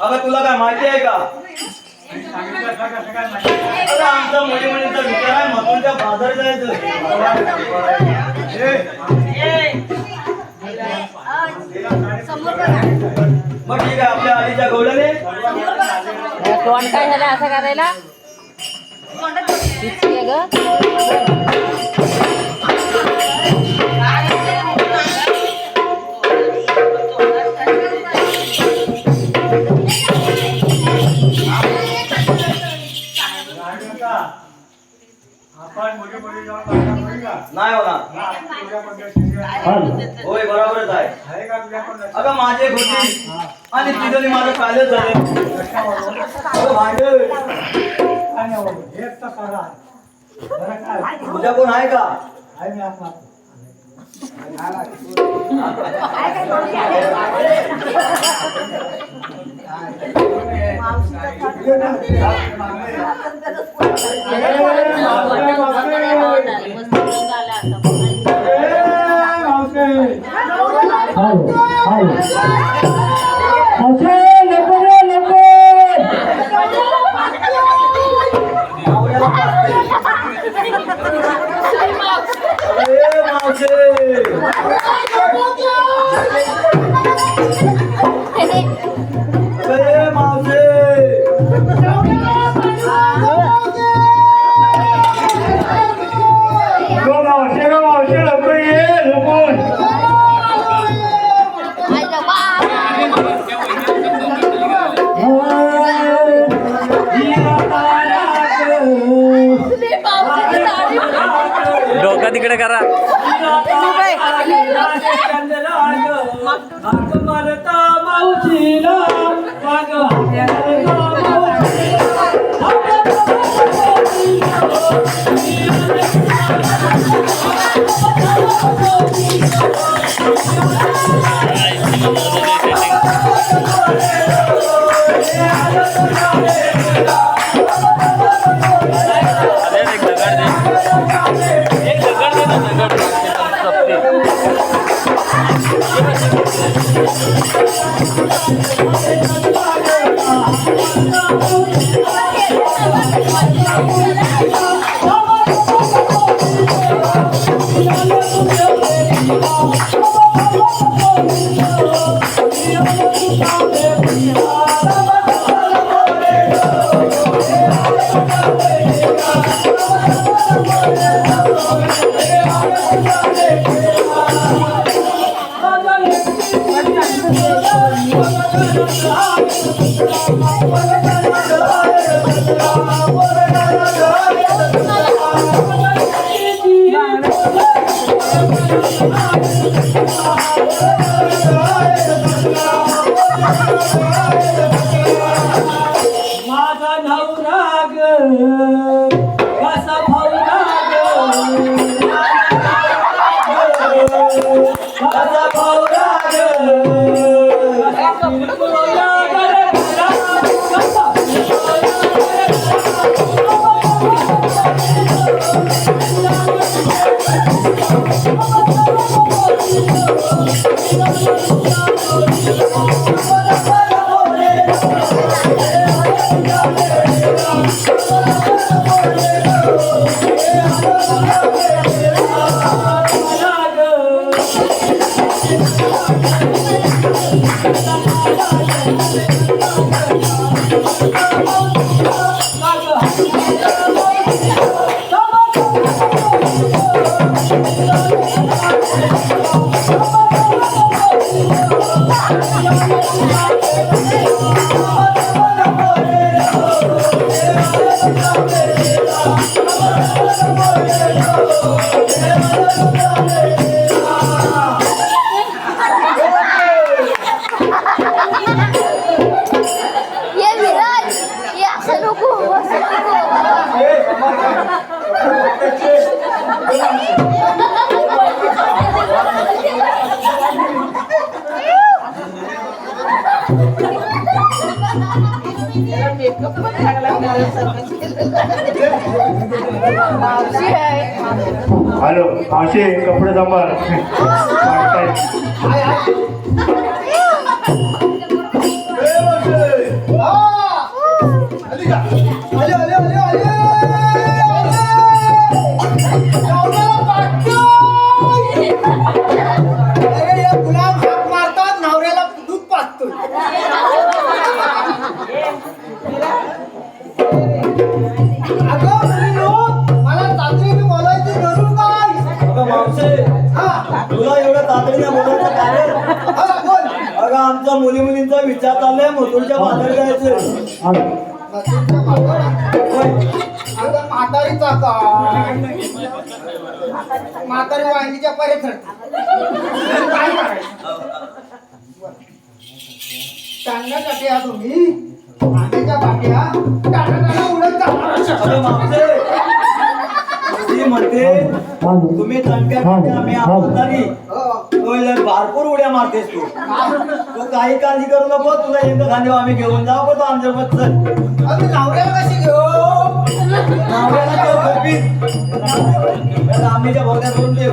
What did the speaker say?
अगं तुला काय माहिती आहे का? आमचा मुली मुलींचा विचार आहे मथुरच्या बाजार जायचं. मग ठीक आहे आपल्या आईच्या गवल्याने तोंड काय झालं असं करायला नाही होणार. होय बरोबरच आहे. अगं माझे होती आणि तिथं माझं कालच झालं. तुझ्या कोण आहे का? डोका तिकडे करा माझा नवरा ग कसा भावरा ग कसा भावरा हॅलो मावशी कपडे सांभाळ मारतात नवऱ्याला दूध पाजतोय. अगं मुलीनो, मला तातडीने बोलायची जरूर काय? अगं मावशे, तुला एवढं तातडीने बोलायचं कारण? बोल. अगं आमच्या मुलींचा विचार चाललाय मथुरच्या बाजार जायचं. अगं म्हातारीचा काय? म्हातारी वाहिनीच्या पर्यंत काय करायचं? सांगण्यासाठी या तुम्ही आंब्याच्या बाट्या टाटा उडत जाणार. ती म्हणते तुम्ही तणक्या आम्ही म्हातारी भरपूर उड्या मारतेस तू. तू काही काळजी करू नको, तुला एकदा खांदेव आम्ही घेऊन जाऊ पण तू आमच्यासोबत चल. आम्ही नवऱ्याला कशी घेऊ? नवऱ्याला घेऊ आंब्याच्या भोवत्या करून देऊ.